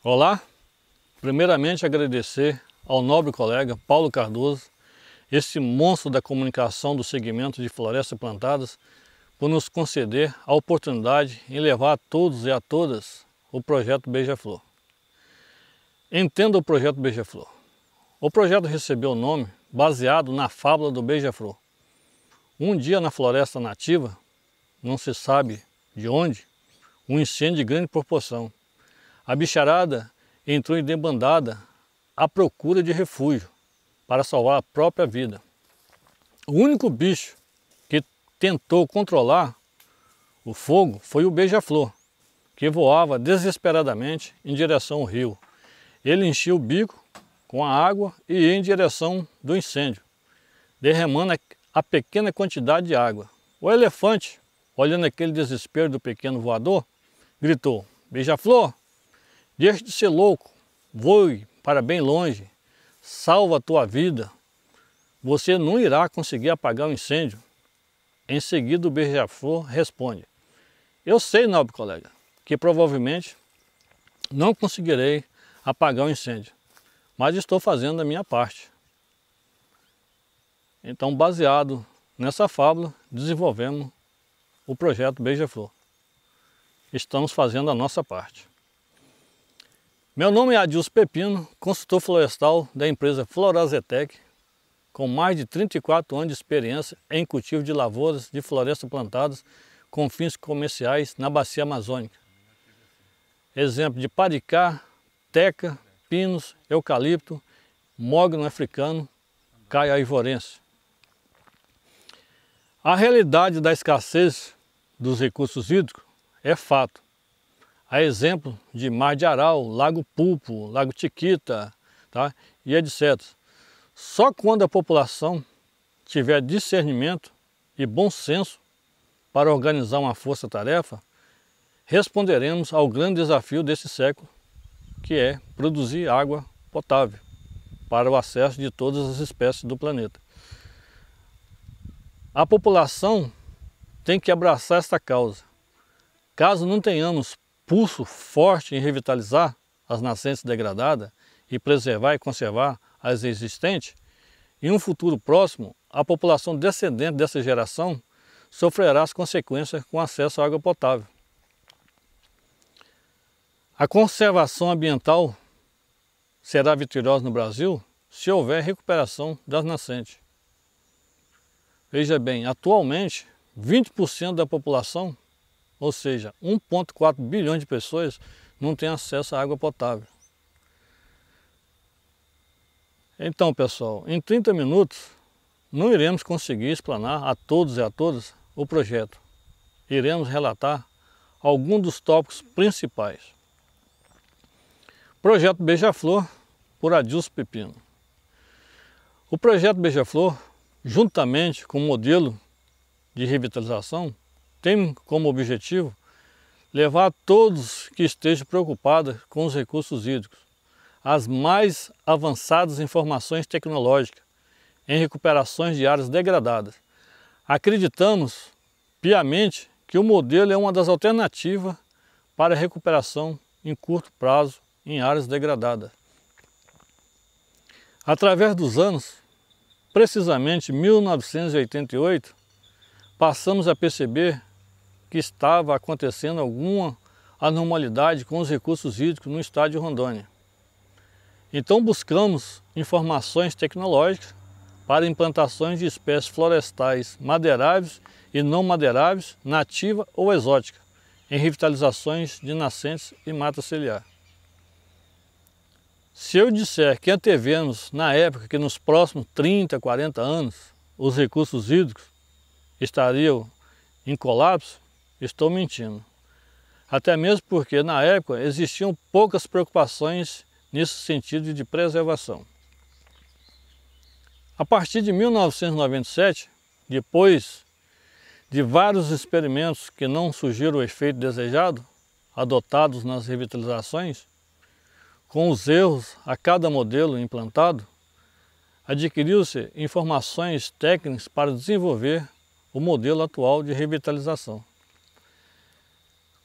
Olá, primeiramente agradecer ao nobre colega Paulo Cardoso, esse monstro da comunicação do segmento de florestas plantadas, por nos conceder a oportunidade em levar a todos e a todas o projeto Beija-Flor. Entenda o projeto Beija-Flor. O projeto recebeu o nome baseado na fábula do Beija-Flor. Um dia na floresta nativa, não se sabe de onde, um incêndio de grande proporção. A bicharada entrou em debandada à procura de refúgio para salvar a própria vida. O único bicho que tentou controlar o fogo foi o beija-flor, que voava desesperadamente em direção ao rio. Ele enchia o bico com a água e ia em direção do incêndio, derramando a pequena quantidade de água. O elefante, olhando aquele desespero do pequeno voador, gritou: "Beija-flor, deixe de ser louco, voe para bem longe, salva a tua vida. Você não irá conseguir apagar o incêndio." Em seguida o beija-flor responde: "Eu sei, nobre colega, que provavelmente não conseguirei apagar o incêndio, mas estou fazendo a minha parte." Então, baseado nessa fábula, desenvolvemos o projeto Beija-Flor. Estamos fazendo a nossa parte. Meu nome é Adilson Pepino, consultor florestal da empresa Florazetec, com mais de 34 anos de experiência em cultivo de lavouras de florestas plantadas com fins comerciais na bacia amazônica. Exemplo de paricá, teca, pinos, eucalipto, mogno africano, caia ivorense. A realidade da escassez dos recursos hídricos é fato. A exemplo de Mar de Aral, Lago Pulpo, Lago Tiquita, tá? E etc. Só quando a população tiver discernimento e bom senso para organizar uma força-tarefa, responderemos ao grande desafio desse século, que é produzir água potável para o acesso de todas as espécies do planeta. A população tem que abraçar esta causa. Caso não tenhamos pulso forte em revitalizar as nascentes degradadas e preservar e conservar as existentes, em um futuro próximo, a população descendente dessa geração sofrerá as consequências com acesso à água potável. A conservação ambiental será vitoriosa no Brasil se houver recuperação das nascentes. Veja bem, atualmente 20% da população, ou seja, 1,4 bilhões de pessoas, não tem acesso à água potável. Então, pessoal, em 30 minutos não iremos conseguir explanar a todos e a todas o projeto. Iremos relatar alguns dos tópicos principais. Projeto Beija-Flor, por Adilson Pepino. O projeto Beija-Flor, juntamente com o modelo de revitalização, tem como objetivo levar a todos que estejam preocupados com os recursos hídricos as mais avançadas informações tecnológicas em recuperações de áreas degradadas. Acreditamos piamente que o modelo é uma das alternativas para a recuperação em curto prazo em áreas degradadas. Através dos anos, precisamente 1988, passamos a perceber que estava acontecendo alguma anormalidade com os recursos hídricos no estado de Rondônia. Então buscamos informações tecnológicas para implantações de espécies florestais madeiráveis e não madeiráveis, nativa ou exótica, em revitalizações de nascentes e mata ciliar. Se eu disser que antevemos na época que nos próximos 30, 40 anos os recursos hídricos estariam em colapso, estou mentindo. Até mesmo porque na época existiam poucas preocupações nesse sentido de preservação. A partir de 1997, depois de vários experimentos que não surgiram o efeito desejado, adotados nas revitalizações, com os erros a cada modelo implantado, adquiriu-se informações técnicas para desenvolver o modelo atual de revitalização.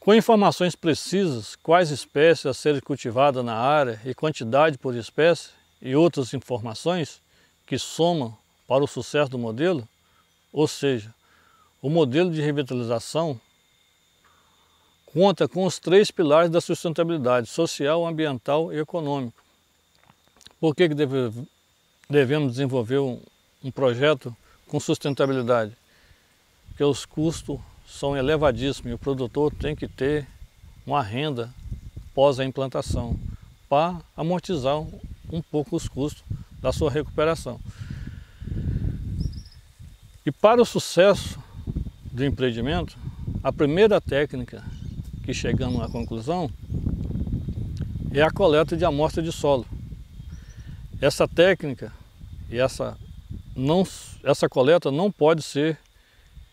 Com informações precisas, quais espécies a serem cultivadas na área e quantidade por espécie e outras informações que somam para o sucesso do modelo, ou seja, o modelo de revitalização conta com os 3 pilares da sustentabilidade: social, ambiental e econômico. Por que devemos desenvolver um projeto com sustentabilidade? Porque os custos são elevadíssimos e o produtor tem que ter uma renda pós a implantação para amortizar um pouco os custos da sua recuperação. E para o sucesso do empreendimento, a primeira técnica que chegamos à conclusão é a coleta de amostra de solo. Essa técnica e essa coleta não pode ser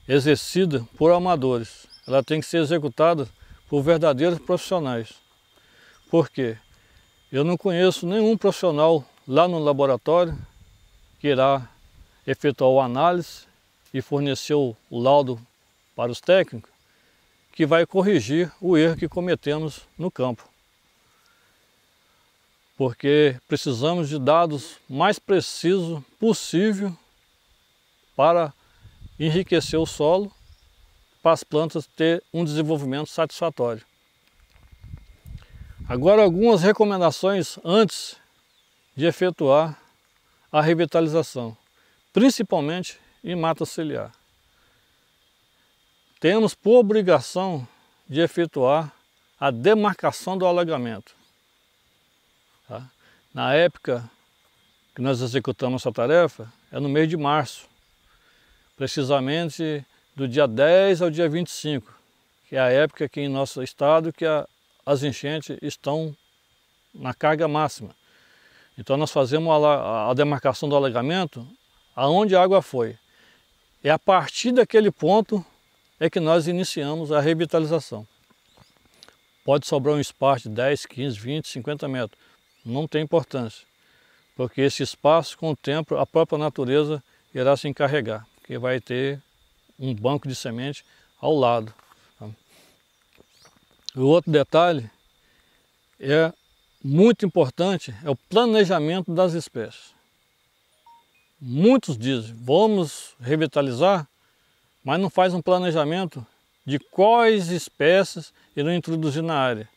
exercida por amadores. Ela tem que ser executada por verdadeiros profissionais. Por quê? Eu não conheço nenhum profissional lá no laboratório que irá efetuar a análise e fornecer o laudo para os técnicos, que vai corrigir o erro que cometemos no campo. Porque precisamos de dados mais precisos possível para enriquecer o solo, para as plantas ter um desenvolvimento satisfatório. Agora, algumas recomendações antes de efetuar a revitalização, principalmente em mata ciliar. Temos por obrigação de efetuar a demarcação do alagamento. Tá? Na época que nós executamos essa tarefa, é no mês de março, precisamente do dia 10 ao dia 25, que é a época aqui em nosso estado que as enchentes estão na carga máxima. Então nós fazemos a demarcação do alagamento aonde a água foi. E a partir daquele ponto é que nós iniciamos a revitalização. Pode sobrar um espaço de 10, 15, 20, 50 metros. Não tem importância, porque esse espaço, com o tempo, a própria natureza irá se encarregar, porque vai ter um banco de semente ao lado. O outro detalhe é muito importante, é o planejamento das espécies. Muitos dizem, vamos revitalizar, mas não faz um planejamento de quais espécies irão introduzir na área.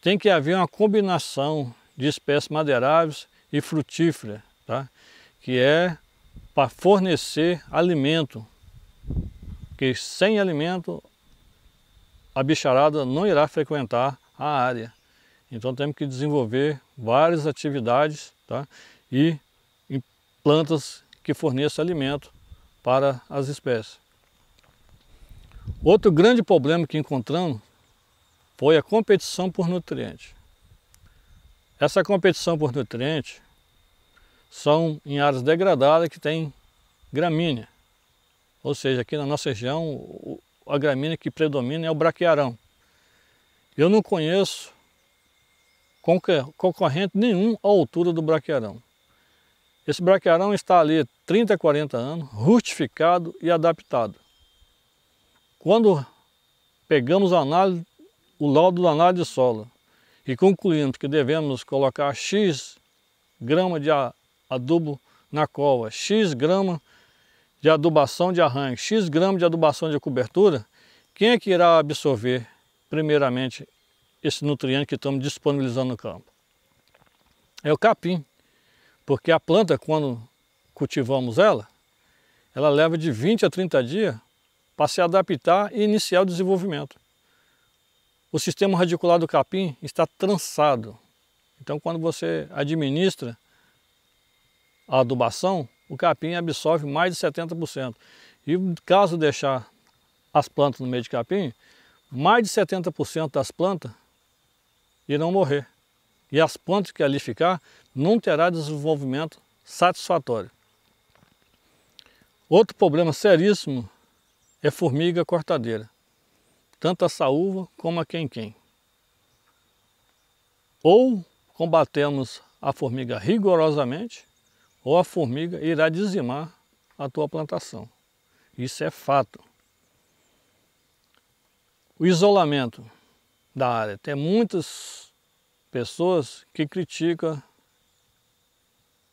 Tem que haver uma combinação de espécies madeiráveis e frutíferas, tá? Que é para fornecer alimento, porque sem alimento a bicharada não irá frequentar a área. Então temos que desenvolver várias atividades, tá? E plantas que forneçam alimento para as espécies. Outro grande problema que encontramos foi a competição por nutrientes. Essa competição por nutrientes são em áreas degradadas que tem gramínea. Ou seja, aqui na nossa região a gramínea que predomina é o braquiarão. Eu não conheço concorrente nenhum à altura do braquiarão. Esse braquiarão está ali 30, 40 anos, rustificado e adaptado. Quando pegamos o laudo da análise de solo e concluímos que devemos colocar X grama de adubo na cova, X grama de adubação de arranque, X grama de adubação de cobertura, quem é que irá absorver primeiramente esse nutriente que estamos disponibilizando no campo? É o capim, porque a planta, quando cultivamos ela leva de 20 a 30 dias para se adaptar e iniciar o desenvolvimento. O sistema radicular do capim está trançado. Então, quando você administra a adubação, o capim absorve mais de 70%. E caso deixar as plantas no meio de capim, mais de 70% das plantas irão morrer. E as plantas que ali ficar não terá desenvolvimento satisfatório. Outro problema seríssimo é formiga cortadeira, tanto a saúva como a quem-quem. Ou combatemos a formiga rigorosamente, ou a formiga irá dizimar a tua plantação. Isso é fato. O isolamento. da área. Tem muitas pessoas que criticam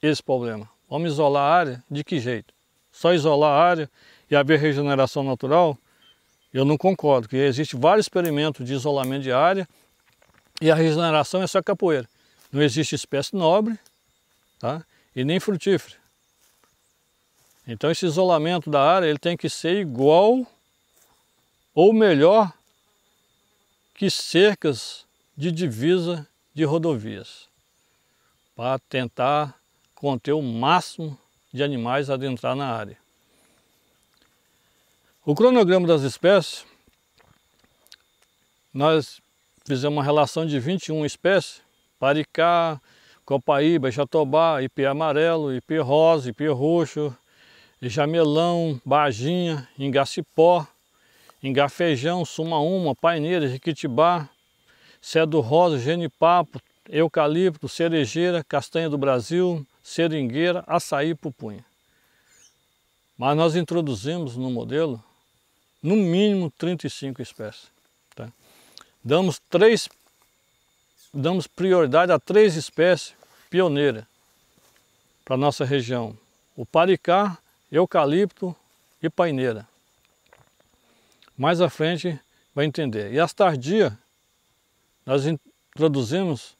esse problema. Vamos isolar a área? De que jeito? Só isolar a área e haver regeneração natural? Eu não concordo, porque existem vários experimentos de isolamento de área e a regeneração é só capoeira. Não existe espécie nobre, tá? E nem frutífera. Então esse isolamento da área ele tem que ser igual ou melhor que cercas de divisa de rodovias, para tentar conter o máximo de animais a adentrar na área. O cronograma das espécies, nós fizemos uma relação de 21 espécies: paricá, copaíba, jatobá, ipê amarelo, ipê rosa, ipê roxo, jamelão, bagina, ingacipó, ingafejão, sumaúma, paineira, jequitibá, cedro rosa, genipapo, eucalipto, cerejeira, castanha do Brasil, seringueira, açaí e pupunha. Mas nós introduzimos no modelo, no mínimo 35 espécies. Tá? Damos prioridade a 3 espécies pioneiras para a nossa região: o paricá, eucalipto e paineira. Mais à frente vai entender. E as tardias, nós introduzimos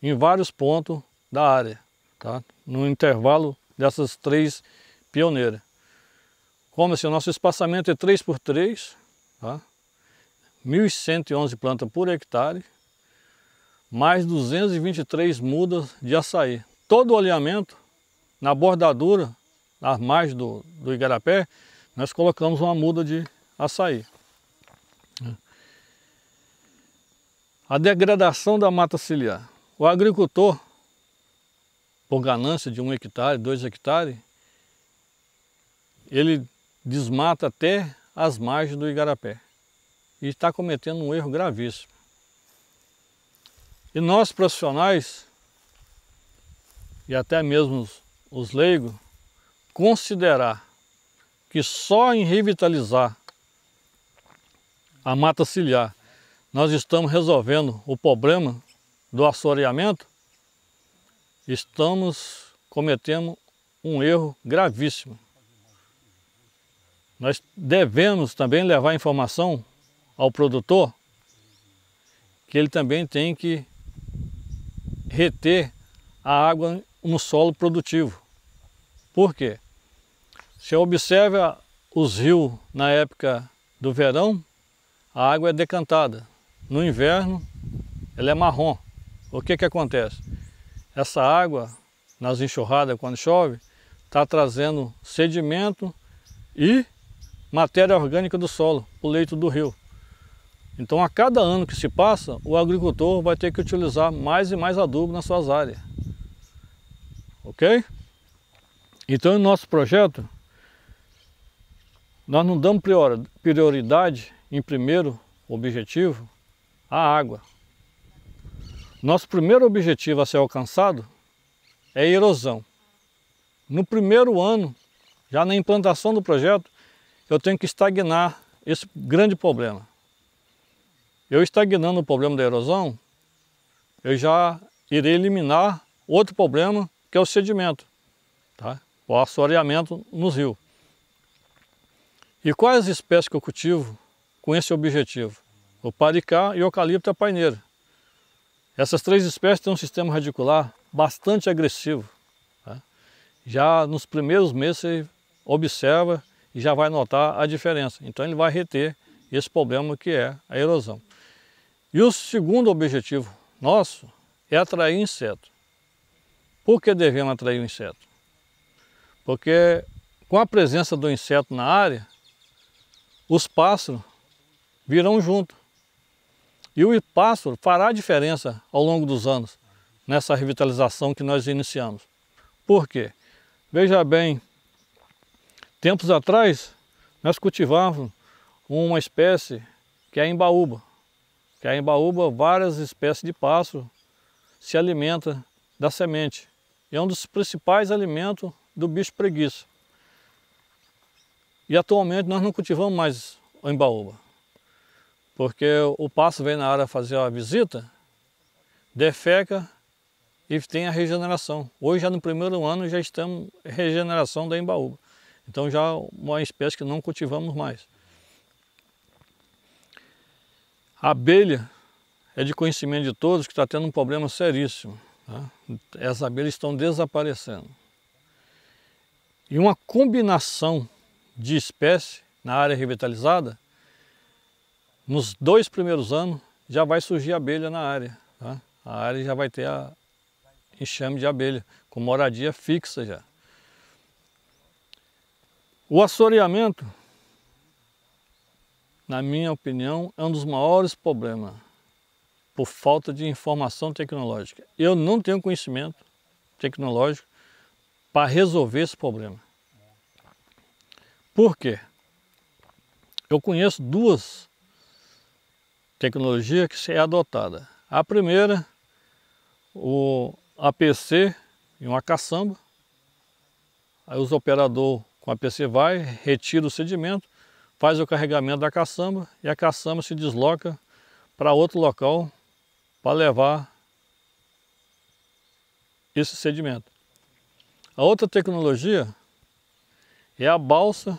em vários pontos da área, tá? No intervalo dessas 3 pioneiras. Como assim, o nosso espaçamento é 3x3, tá? 1.111 plantas por hectare, mais 223 mudas de açaí. Todo o alinhamento, na bordadura, nas margens do igarapé, nós colocamos uma muda de açaí. A degradação da mata ciliar. O agricultor, por ganância de 1 hectare, 2 hectares, ele desmata até as margens do igarapé e está cometendo um erro gravíssimo. E nós profissionais, e até mesmo os leigos, considerar que só em revitalizar a mata ciliar nós estamos resolvendo o problema do assoreamento, estamos cometendo um erro gravíssimo. Nós devemos também levar informação ao produtor que ele também tem que reter a água no solo produtivo. Por quê? Se observa os rios na época do verão, a água é decantada. No inverno, ela é marrom. O que acontece? Essa água, nas enxurradas, quando chove, está trazendo sedimento e matéria orgânica do solo, para o leito do rio. Então, a cada ano que se passa, o agricultor vai ter que utilizar mais e mais adubo nas suas áreas. Ok? Então, no nosso projeto, nós não damos prioridade em primeiro objetivo à água. Nosso primeiro objetivo a ser alcançado é a erosão. No primeiro ano, já na implantação do projeto, eu tenho que estagnar esse grande problema. Eu estagnando o problema da erosão, eu já irei eliminar outro problema, que é o sedimento, tá? O assoreamento nos rios. E quais espécies que eu cultivo com esse objetivo? O paricá e o eucalipto e a paineira. Essas 3 espécies têm um sistema radicular bastante agressivo. Tá? Já nos primeiros meses você observa e já vai notar a diferença. Então ele vai reter esse problema que é a erosão. E o segundo objetivo nosso é atrair inseto. Por que devemos atrair o inseto? Porque com a presença do inseto na área, os pássaros virão junto. E o pássaro fará a diferença ao longo dos anos nessa revitalização que nós iniciamos. Por quê? Veja bem, tempos atrás nós cultivávamos uma espécie que é a embaúba. Que a embaúba, várias espécies de pássaro se alimentam da semente. É um dos principais alimentos do bicho preguiça. E atualmente nós não cultivamos mais a embaúba. Porque o pássaro vem na área fazer a visita, defeca e tem a regeneração. Hoje, já no primeiro ano, já estamos em regeneração da embaúba. Então já é uma espécie que não cultivamos mais. A abelha é de conhecimento de todos que está tendo um problema seríssimo. Tá? As abelhas estão desaparecendo. E uma combinação de espécies na área revitalizada, nos 2 primeiros anos já vai surgir abelha na área. Tá? A área já vai ter a enxame de abelha, com moradia fixa já. O assoreamento, na minha opinião, é um dos maiores problemas, por falta de informação tecnológica. Eu não tenho conhecimento tecnológico para resolver esse problema. Por quê? Eu conheço 2 tecnologias que é adotada. A primeira, o APC e uma caçamba. Aí os operadores com a APC vai, retira o sedimento, faz o carregamento da caçamba e a caçamba se desloca para outro local para levar esse sedimento. A outra tecnologia é a balsa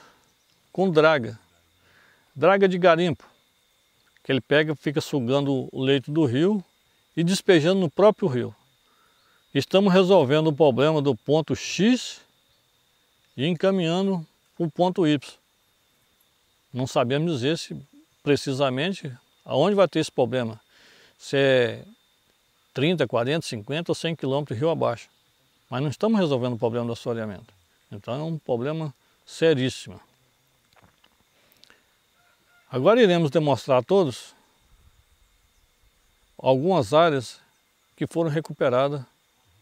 com draga. Draga de garimpo, que ele pega, fica sugando o leito do rio e despejando no próprio rio. Estamos resolvendo o problema do ponto X e encaminhando para o ponto Y. Não sabemos dizer se precisamente aonde vai ter esse problema. Se é 30, 40, 50 ou 100 quilômetros rio abaixo. Mas não estamos resolvendo o problema do assoreamento. Então é um problema seríssimo. Agora iremos demonstrar a todos algumas áreas que foram recuperadas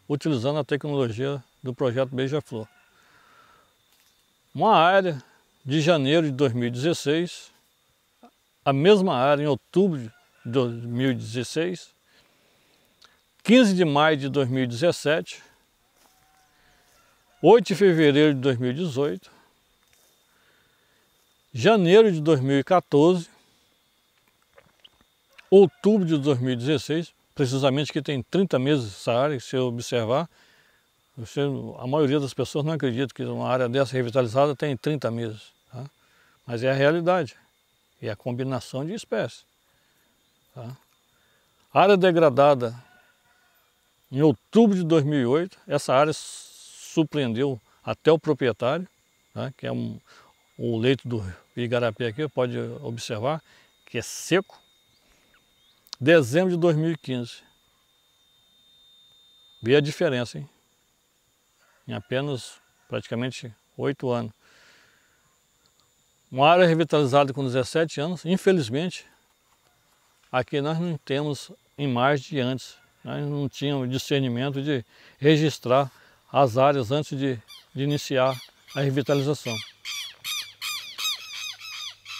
utilizando a tecnologia do projeto Beija-Flor. Uma área de janeiro de 2016, a mesma área em outubro de 2016, 15 de maio de 2017, 8 de fevereiro de 2018, janeiro de 2014, outubro de 2016, precisamente que tem 30 meses essa área, se eu observar, a maioria das pessoas não acredita que uma área dessa revitalizada tem 30 meses, tá? Mas é a realidade, é a combinação de espécies. Tá? Área degradada em outubro de 2008, essa área surpreendeu até o proprietário, tá? Que é o leito do Igarapé aqui, pode observar, que é seco. Dezembro de 2015. Vê a diferença, hein? Em apenas praticamente 8 anos. Uma área revitalizada com 17 anos, infelizmente, aqui nós não temos imagens de antes. Nós não tínhamos discernimento de registrar as áreas antes de iniciar a revitalização.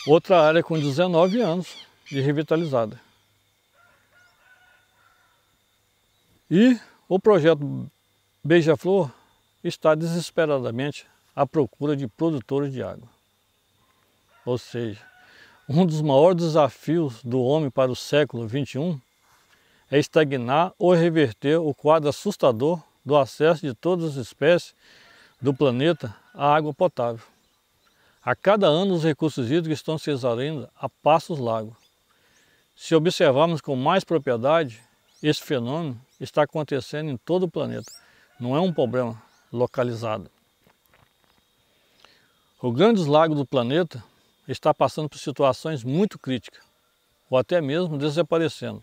Outra área com 19 anos de revitalizada. E o projeto Beija-Flor está desesperadamente à procura de produtores de água. Ou seja, um dos maiores desafios do homem para o século XXI é estagnar ou reverter o quadro assustador do acesso de todas as espécies do planeta à água potável. A cada ano os recursos hídricos estão se exaurindo a passos largos. Se observarmos com mais propriedade, esse fenômeno está acontecendo em todo o planeta. Não é um problema localizado. Os grandes lagos do planeta estão passando por situações muito críticas, ou até mesmo desaparecendo.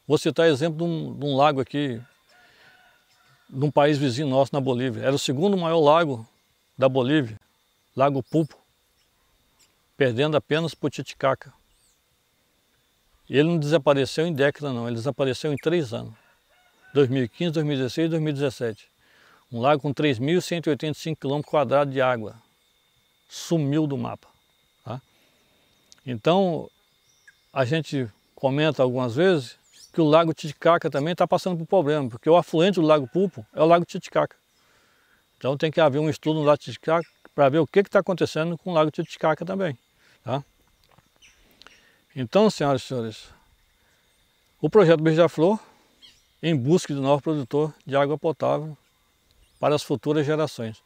Vou citar exemplo de um lago aqui, de um país vizinho nosso, na Bolívia. Era o segundo maior lago da Bolívia, Lago Pulpo, perdendo apenas para o Titicaca. E ele não desapareceu em décadas não, ele desapareceu em 3 anos. 2015, 2016 e 2017. Um lago com 3.185 km² de água. Sumiu do mapa. Tá? Então, a gente comenta algumas vezes que o Lago Titicaca também está passando por problema, porque o afluente do Lago Pulpo é o Lago Titicaca. Então tem que haver um estudo no Lago Titicaca para ver o que está acontecendo com o Lago Titicaca também. Tá? Então, senhoras e senhores, o projeto Beija-Flor em busca de novo produtor de água potável para as futuras gerações.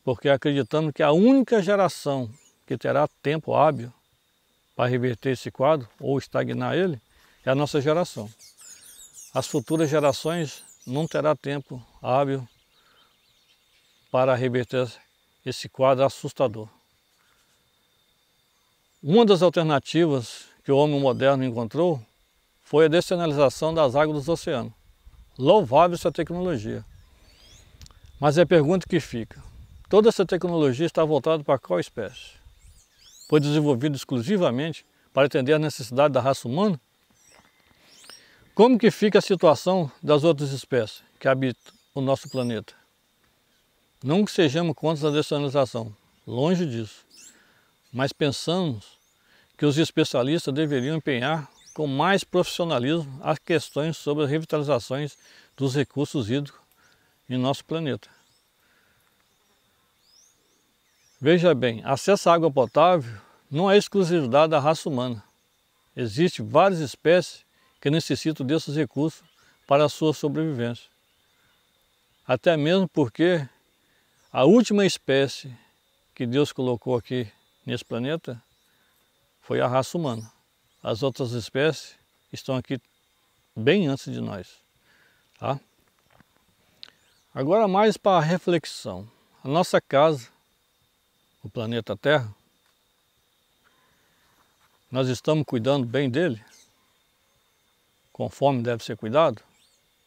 Porque acreditamos que a única geração que terá tempo hábil para reverter esse quadro ou estagnar ele é a nossa geração. As futuras gerações não terão tempo hábil para reverter esse quadro assustador. Uma das alternativas que o homem moderno encontrou foi a dessalinização das águas dos oceanos. Louvável essa tecnologia. Mas é a pergunta que fica: toda essa tecnologia está voltada para qual espécie? Foi desenvolvida exclusivamente para atender às necessidades da raça humana? Como que fica a situação das outras espécies que habitam o nosso planeta? Não que sejamos contra a dessalinização, longe disso, mas pensamos que os especialistas deveriam empenhar com mais profissionalismo as questões sobre as revitalizações dos recursos hídricos em nosso planeta. Veja bem, acesso à água potável não é exclusividade da raça humana. Existem várias espécies que necessitam desses recursos para a sua sobrevivência. Até mesmo porque a última espécie que Deus colocou aqui nesse planeta foi a raça humana. As outras espécies estão aqui bem antes de nós. Tá? Agora mais para a reflexão. A nossa casa, o planeta Terra, nós estamos cuidando bem dele? Conforme deve ser cuidado?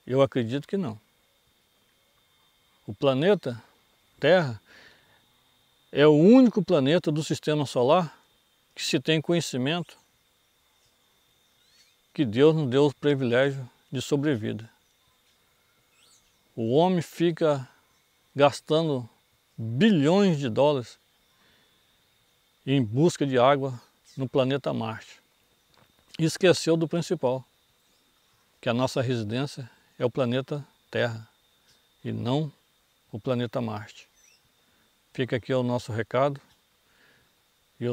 Eu acredito que não. O planeta Terra é o único planeta do sistema solar que se tem conhecimento que Deus nos deu o privilégio de sobrevida. O homem fica gastando bilhões de dólares em busca de água no planeta Marte. E esqueceu do principal, que a nossa residência é o planeta Terra e não o planeta Marte. Fica aqui o nosso recado e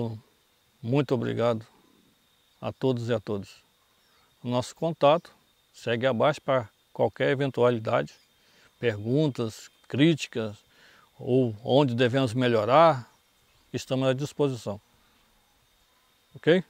muito obrigado a todos e a todas. O nosso contato segue abaixo para qualquer eventualidade, perguntas, críticas ou onde devemos melhorar, estamos à disposição. Ok?